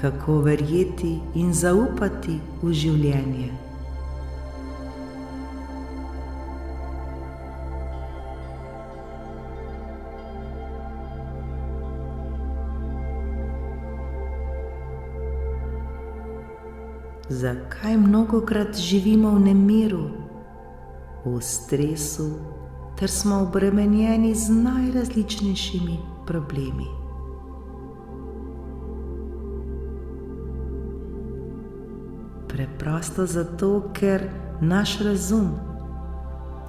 kako verjeti in zaupati v življenje. Zakaj mnogokrat živimo v nemiru, v stresu, ter smo obremenjeni z najrazličnejšimi problemi? Preprosto zato, ker naš razum,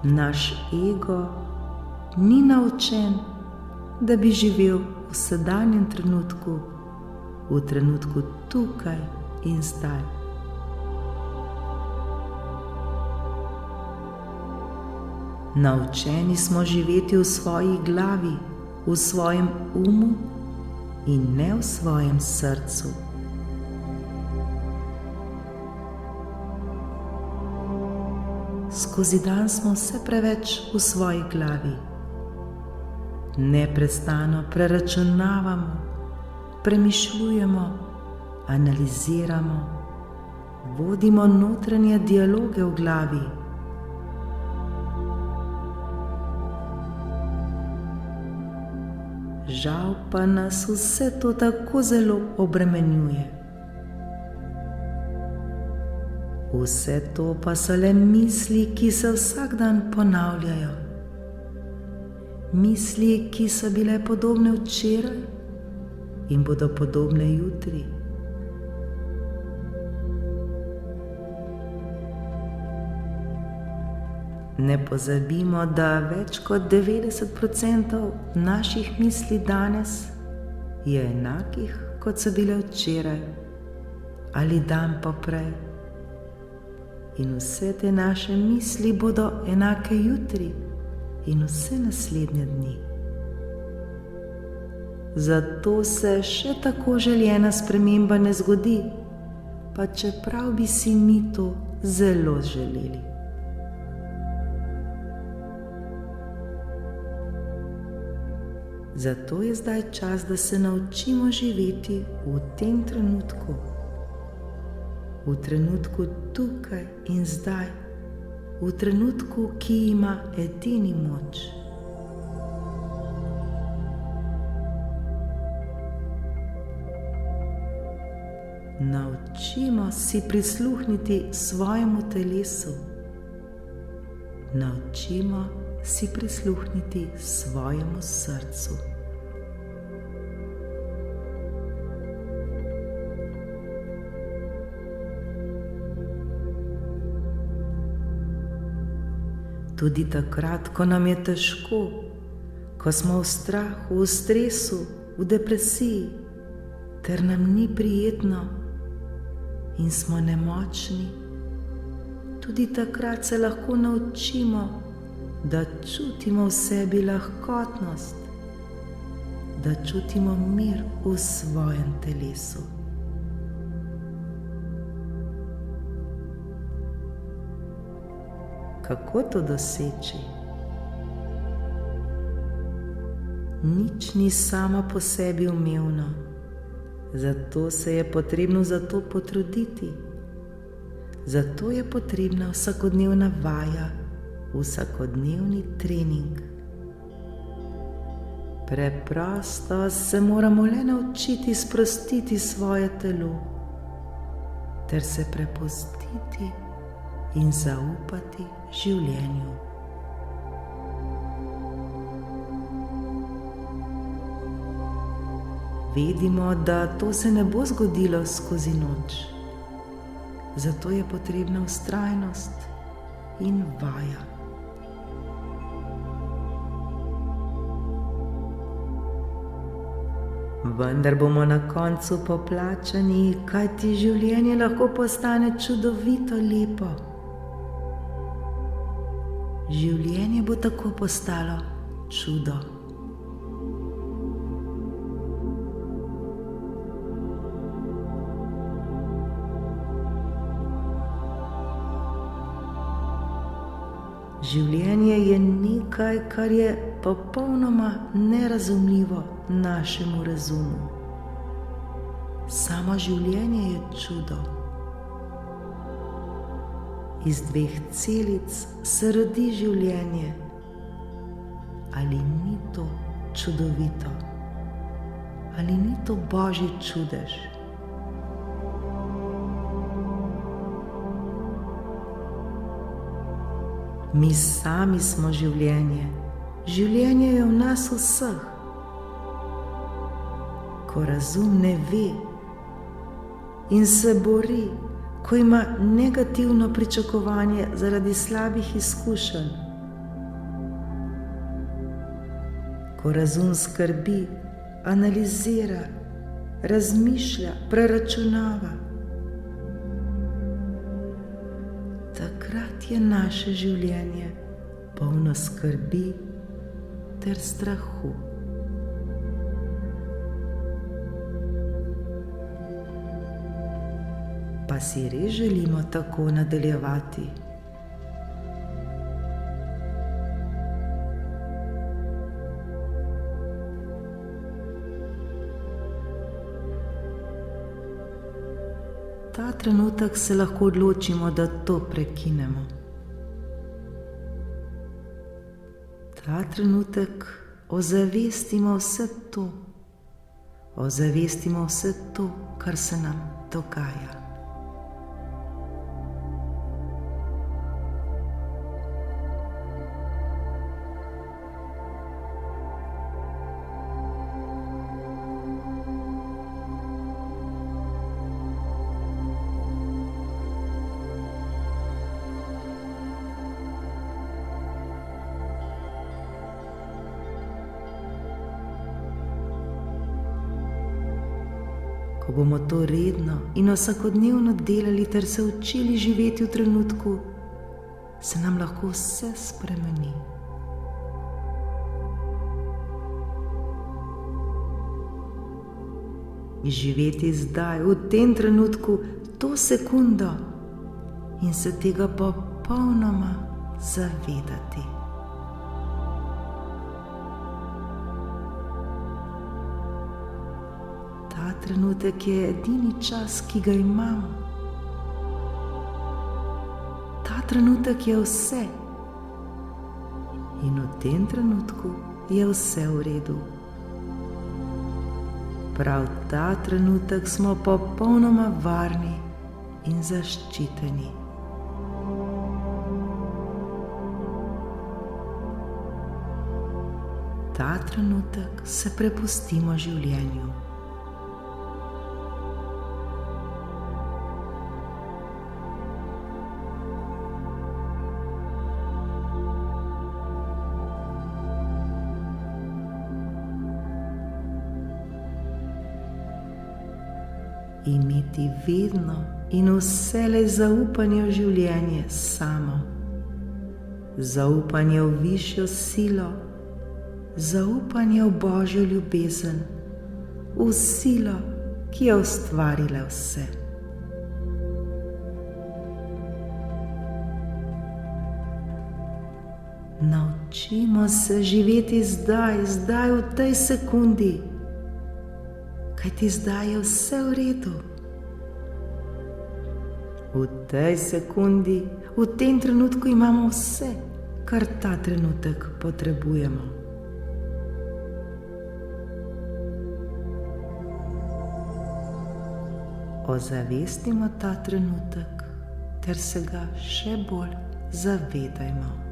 naš ego ni naučen, da bi živel v sedanjem trenutku, v trenutku tukaj in zdaj. Naučeni smo živeti v svoji glavi, v svojem umu in ne v svojem srcu. Skozi dan smo vse preveč v svoji glavi. Neprestano preračunavamo, premišljujemo, analiziramo, vodimo notranje dialoge v glavi. Žal pa nas vse to tako zelo obremenjuje. Vse to pa so le misli, ki se vsak dan ponavljajo. Misli, ki so bile podobne včeraj in bodo podobne jutri. Ne pozabimo, da več kot 90% naših misli danes je enakih, kot so bile včeraj ali dan poprej. In vse te naše misli bodo enake jutri in vse naslednje dni. Zato se še tako željena sprememba ne zgodi, pa čeprav bi si mi to zelo želeli. Zato je zdaj čas, da se naučimo živeti v tem trenutku. V trenutku tukaj in zdaj, v trenutku, ki ima edini moč. Naučimo si prisluhniti svojemu telesu. Naučimo si prisluhniti svojemu srcu. Tudi takrat, ko nam je težko, ko smo v strahu, v stresu, v depresiji, ter nam ni prijetno in smo nemočni, tudi takrat se lahko naučimo, da čutimo v sebi lahkotnost, da čutimo mir v svojem telesu. Kako to doseči? Nič ni sama po sebi umevno, zato se je potrebno za to potruditi. Zato je potrebna vsakodnevna vaja, vsakodnevni trening. Preprosto se moramo le naučiti sprostiti svoje telo, ter se prepustiti in zaupati življenju. Vedimo, da to se ne bo zgodilo skozi noč, zato je potrebna vztrajnost in vaja. Vendar bomo na koncu poplačani, kajti življenje lahko postane čudovito lepo. Življenje bo tako postalo čudo. Življenje je nekaj, kar je popolnoma nerazumljivo našemu razumu. samo življenje je čudo. Iz 2 celic se rodi življenje. Ali ni to čudovito? Ali ni to Božji čudež? Mi sami smo življenje. Življenje je v nas vseh. Ko razum ne ve in se bori, ko ima negativno pričakovanje zaradi slabih izkušenj, ko razum skrbi, analizira, razmišlja, preračunava, takrat je naše življenje polno skrbi ter strahu. Pa si res želimo tako nadaljevati? Ta trenutek se lahko odločimo, da to prekinemo. Ta trenutek ozavestimo vse to. Ozavestimo vse to, kar se nam dogaja. Ko bomo to redno in vsakodnevno delali ter se učili živeti v trenutku, se nam lahko vse spremeni. Živeti zdaj, v tem trenutku, to sekundo in se tega popolnoma zavedati. Ta trenutek je edini čas, ki ga imamo. Ta trenutek je vse. In v tem trenutku je vse v redu. Prav ta trenutek smo popolnoma varni in zaščiteni. Ta trenutek se prepustimo življenju. Imeti vedno in vselej zaupanje v življenje samo, zaupanje v višjo silo, zaupanje v Božjo ljubezen, v silo, ki je ustvarila vse. Naučimo se živeti zdaj v tej sekundi, kajti zdaj je vse v redu. V tej sekundi, v tem trenutku imamo vse, kar ta trenutek potrebujemo. Ozavestimo ta trenutek ter se ga še bolj zavedajmo.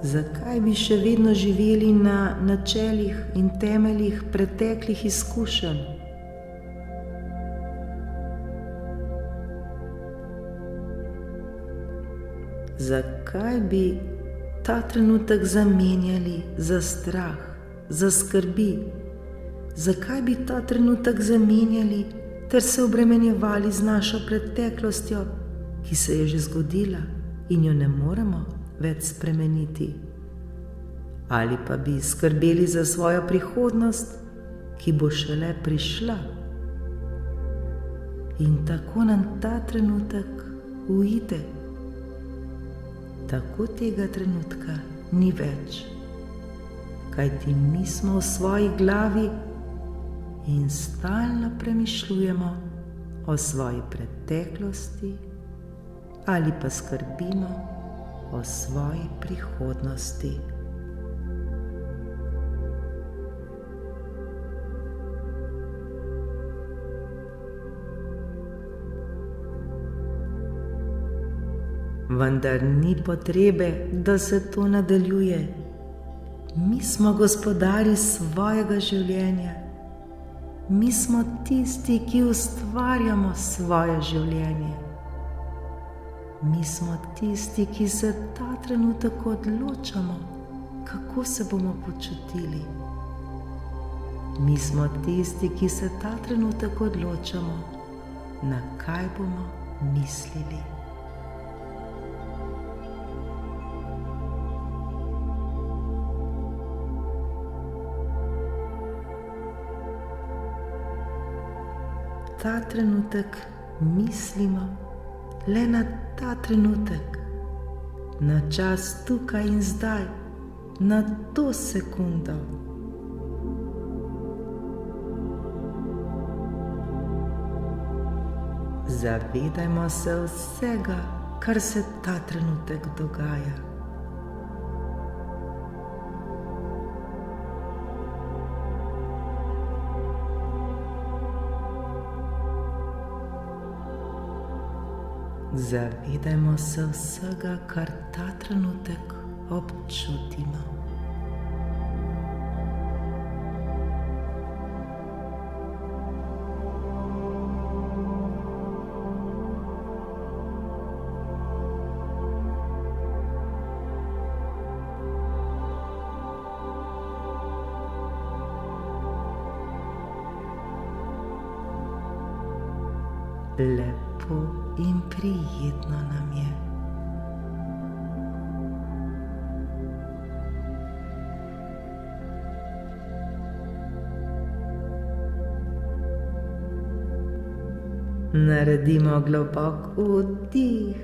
Zakaj bi še vedno živeli na načelih in temeljih preteklih izkušenj? Zakaj bi ta trenutek zamenjali za strah, za skrbi? Zakaj bi ta trenutek zamenjali ter se obremenjevali z našo preteklostjo, ki se je že zgodila in jo ne moremo več spremeniti? Ali pa bi skrbeli za svojo prihodnost, ki bo šele prišla. In tako nam ta trenutek uide. Tako tega trenutka ni več, kajti mi smo v svoji glavi in stalno premišljujemo o svoji preteklosti ali pa skrbimo o svoji prihodnosti. Vendar ni potrebe, da se to nadaljuje. Mi smo gospodarji svojega življenja. Mi smo tisti, ki ustvarjamo svoje življenje. Mi smo tisti, ki se ta trenutek odločamo, kako se bomo počutili. Mi smo tisti, ki se ta trenutek odločamo, na kaj bomo mislili. Ta trenutek mislimo le na ta trenutek, na čas tukaj in zdaj, na to sekundo. Zavedajmo se vsega, kar se ta trenutek dogaja. Zavedajmo se vsega, kar ta trenutek občutimo. Lepo in prijetno nam je. Naredimo globok vdih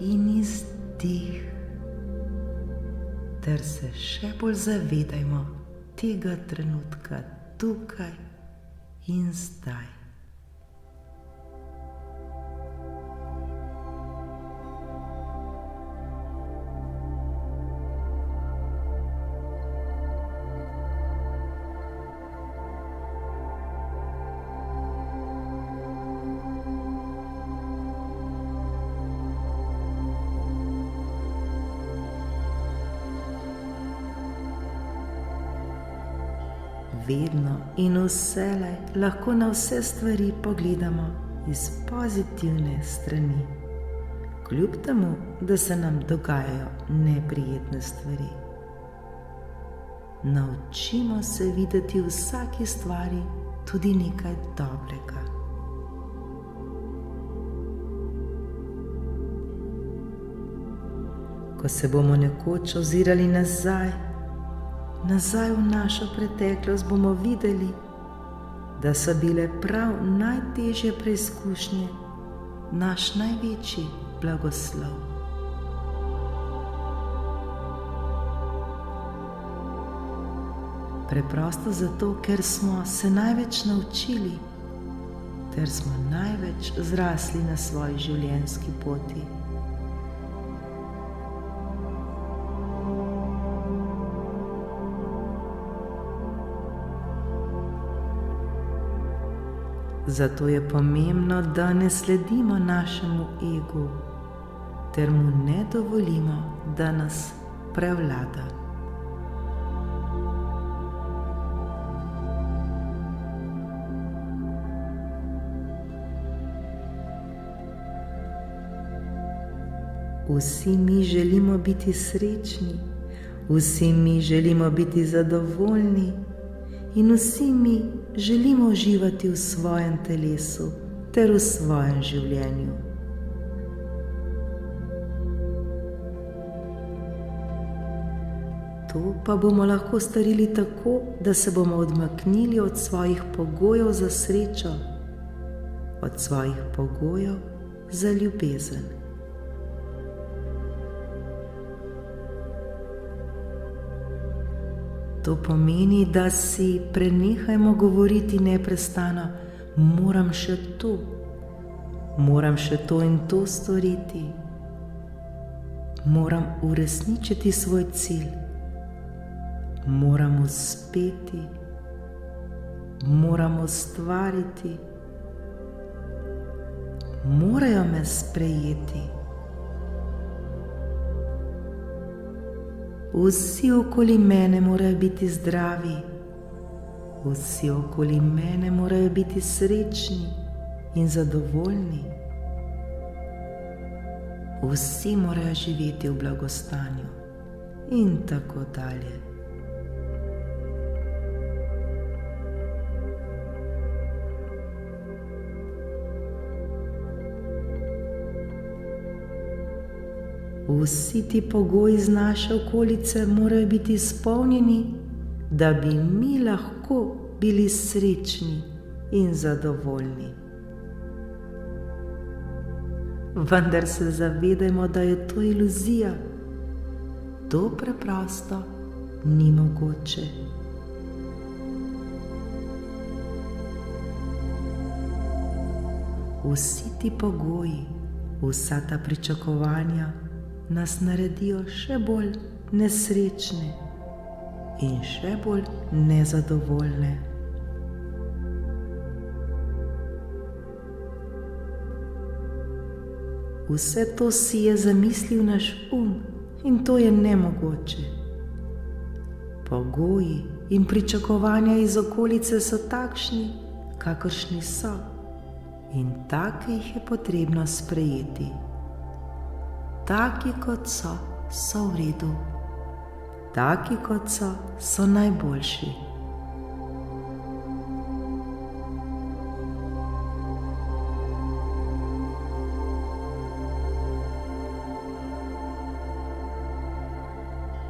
in izdih, ter se še bolj zavedajmo tega trenutka tukaj in zdaj. Vedno in vselej lahko na vse stvari pogledamo iz pozitivne strani, kljub temu, da se nam dogajajo neprijetne stvari. Naučimo se videti v vsaki stvari tudi nekaj dobrega. Ko se bomo nekoč ozirali nazaj v našo preteklost, bomo videli, da so bile prav najtežje preizkušnje naš največji blagoslov. Preprosto zato, ker smo se največ naučili, ter smo največ zrasli na svoji življenjski poti. Zato je pomembno, da ne sledimo našemu egu, ter mu ne dovolimo, da nas prevlada. Vsi mi želimo biti srečni, vsi mi želimo biti zadovoljni in vsi mi želimo uživati v svojem telesu ter v svojem življenju. To pa bomo lahko storili tako, da se bomo odmaknili od svojih pogojev za srečo, od svojih pogojev za ljubezen. To pomeni, da si prenehajmo govoriti neprestano: moram še to in to storiti, moram uresničiti svoj cilj, moram uspeti, moram ustvariti, morajo me sprejeti. Vsi okoli mene morajo biti zdravi, vsi okoli mene morajo biti srečni in zadovoljni. Vsi morajo živeti v blagostanju in tako dalje. Vsi ti pogoji iz naše okolice morajo biti izpolnjeni, da bi mi lahko bili srečni in zadovoljni. Vendar se zavedajmo, da je to iluzija. To preprosto ni mogoče. Vsi ti pogoji, vsa ta pričakovanja nas naredijo še bolj nesrečne in še bolj nezadovoljne. Vse to si je zamislil naš in to je nemogoče. Pogoji in pričakovanja iz okolice so takšni, kakršni so, in take jih je potrebno sprejeti. Taki kot so, so v redu. Taki kot so, so najboljši.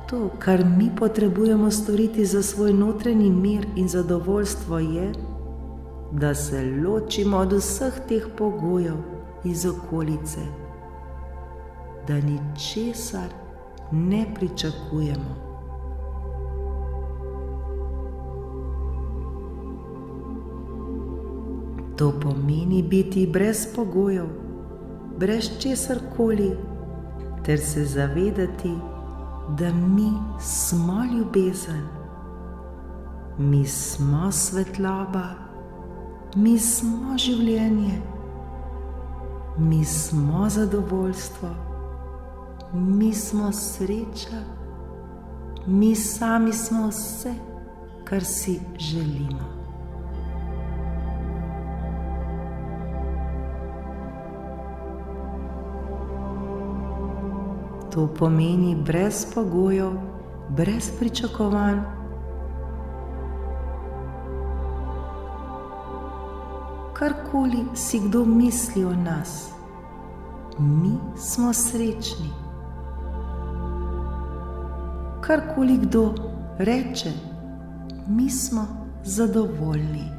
To, kar mi potrebujemo storiti za svoj notranji mir in zadovoljstvo, je, da se ločimo od vseh teh pogojev iz okolice, da ničesar ne pričakujemo. To pomeni biti brez pogojev, brez česarkoli, ter se zavedati, da mi smo ljubezen, mi smo svetloba, mi smo življenje, mi smo zadovoljstvo, mi smo sreča, mi sami smo vse, kar si želimo. To pomeni brez pogojev, brez pričakovanj. Karkoli si kdo misli o nas, mi smo srečni. Karkoli kdo reče, mi smo zadovoljni.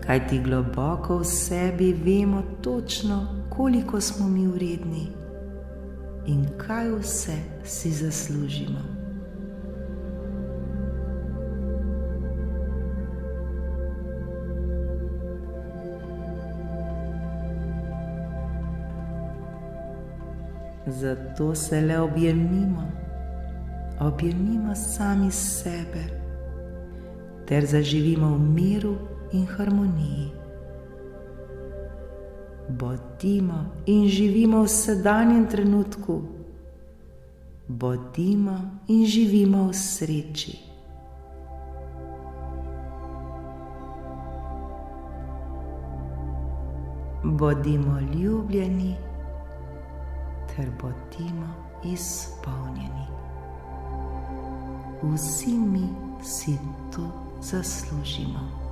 Kajti globoko v sebi vemo točno, koliko smo mi vredni in kaj vse si zaslužimo. Zato se le objemimo sami sebe, ter zaživimo v miru in harmoniji. Bodimo in živimo v sedanjem trenutku. Bodimo in živimo v sreči. Bodimo ljubljeni ter bodimo izpolnjeni. Vsi mi si to zaslužimo.